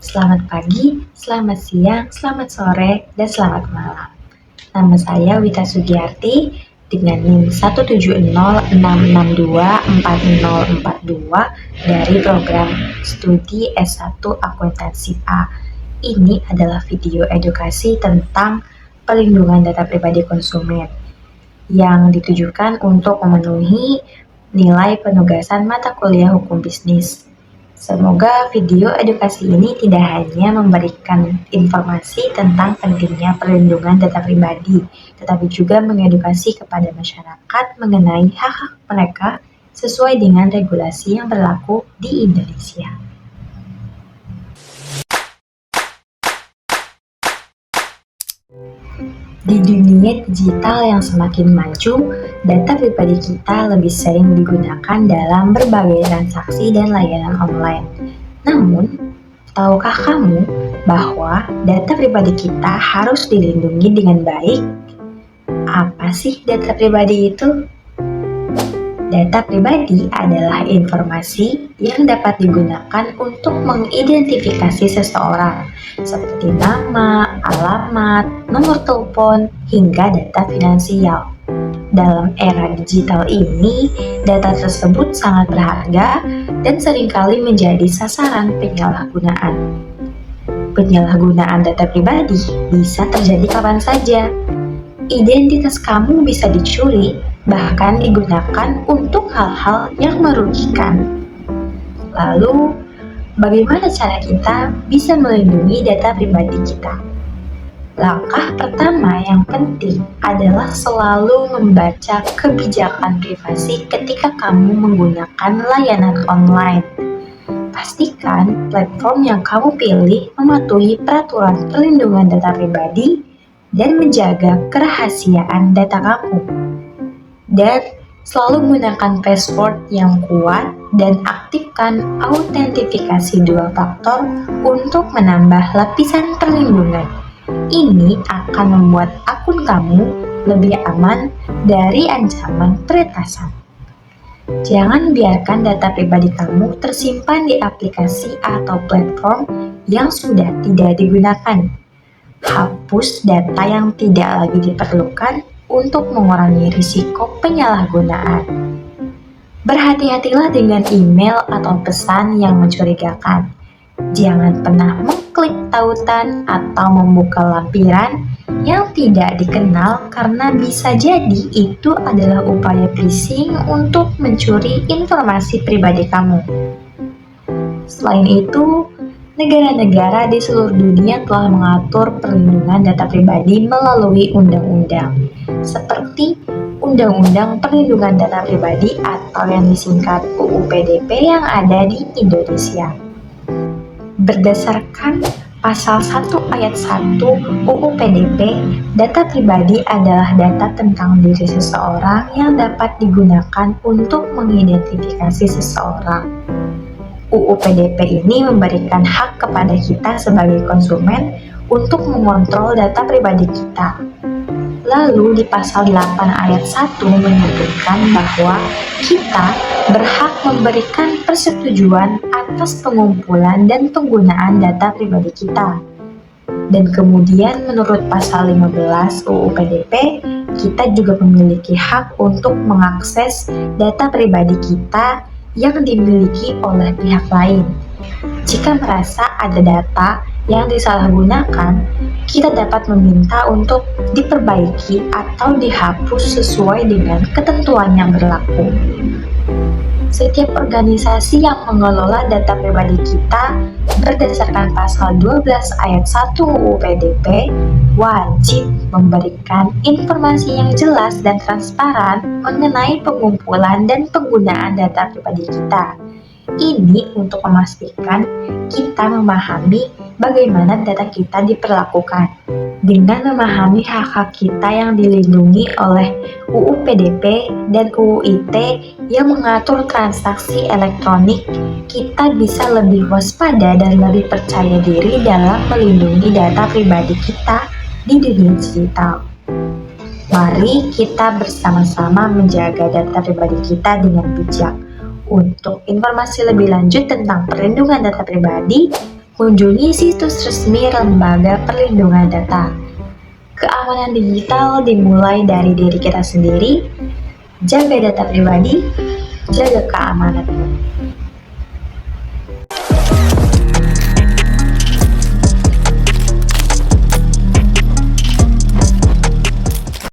Selamat pagi, selamat siang, selamat sore, dan selamat malam. Nama saya Wita Sugiarti dengan NIM 17066240042 dari program studi S1 Akuntansi A. Ini adalah video edukasi tentang perlindungan data pribadi konsumen yang ditujukan untuk memenuhi nilai penugasan mata kuliah hukum bisnis. Semoga video edukasi ini tidak hanya memberikan informasi tentang pentingnya perlindungan data pribadi, tetapi juga mengedukasi kepada masyarakat mengenai hak-hak mereka sesuai dengan regulasi yang berlaku di Indonesia. Di dunia digital yang semakin maju, data pribadi kita lebih sering digunakan dalam berbagai transaksi dan layanan online. Namun, tahukah kamu bahwa data pribadi kita harus dilindungi dengan baik? Apa sih data pribadi itu? Data pribadi adalah informasi yang dapat digunakan untuk mengidentifikasi seseorang, seperti nama, alamat, nomor telepon, hingga data finansial. Dalam era digital ini, data tersebut sangat berharga dan seringkali menjadi sasaran penyalahgunaan. Penyalahgunaan data pribadi bisa terjadi kapan saja. Identitas kamu bisa dicuri, bahkan digunakan untuk hal-hal yang merugikan. Lalu, bagaimana cara kita bisa melindungi data pribadi kita? Langkah pertama yang penting adalah selalu membaca kebijakan privasi ketika kamu menggunakan layanan online. Pastikan platform yang kamu pilih mematuhi peraturan perlindungan data pribadi dan menjaga kerahasiaan data kamu. Dan selalu gunakan password yang kuat dan aktifkan autentifikasi dua faktor untuk menambah lapisan perlindungan. Ini akan membuat akun kamu lebih aman dari ancaman peretasan. Jangan biarkan data pribadi kamu tersimpan di aplikasi atau platform yang sudah tidak digunakan. Hapus data yang tidak lagi diperlukan untuk mengurangi risiko penyalahgunaan. Berhati-hatilah dengan email atau pesan yang mencurigakan. Jangan pernah mengklik tautan atau membuka lampiran yang tidak dikenal karena bisa jadi itu adalah upaya phishing untuk mencuri informasi pribadi kamu. Selain itu, negara-negara di seluruh dunia telah mengatur perlindungan data pribadi melalui undang-undang, seperti Undang-Undang Perlindungan Data Pribadi atau yang disingkat UU PDP yang ada di Indonesia. Berdasarkan Pasal 1 Ayat 1 UU PDP, data pribadi adalah data tentang diri seseorang yang dapat digunakan untuk mengidentifikasi seseorang. UU PDP ini memberikan hak kepada kita sebagai konsumen untuk mengontrol data pribadi kita. Lalu di pasal 8 ayat 1 menyebutkan bahwa kita berhak memberikan persetujuan atas pengumpulan dan penggunaan data pribadi kita. Dan kemudian menurut pasal 15 UU PDP, kita juga memiliki hak untuk mengakses data pribadi kita yang dimiliki oleh pihak lain. Jika merasa ada data yang disalahgunakan, kita dapat meminta untuk diperbaiki atau dihapus sesuai dengan ketentuan yang berlaku. Setiap organisasi yang mengelola data pribadi kita berdasarkan pasal 12 ayat 1 UU PDP wajib memberikan informasi yang jelas dan transparan mengenai pengumpulan dan penggunaan data pribadi kita. Ini untuk memastikan kita memahami bagaimana data kita diperlakukan. Dengan memahami hak-hak kita yang dilindungi oleh UU PDP dan UU ITE yang mengatur transaksi elektronik, kita bisa lebih waspada dan lebih percaya diri dalam melindungi data pribadi kita di dunia digital. Mari kita bersama-sama menjaga data pribadi kita dengan bijak. Untuk informasi lebih lanjut tentang perlindungan data pribadi, Kunjungi situs resmi lembaga perlindungan data. Keamanan digital dimulai dari diri kita sendiri. Jaga data pribadi, jaga keamananmu.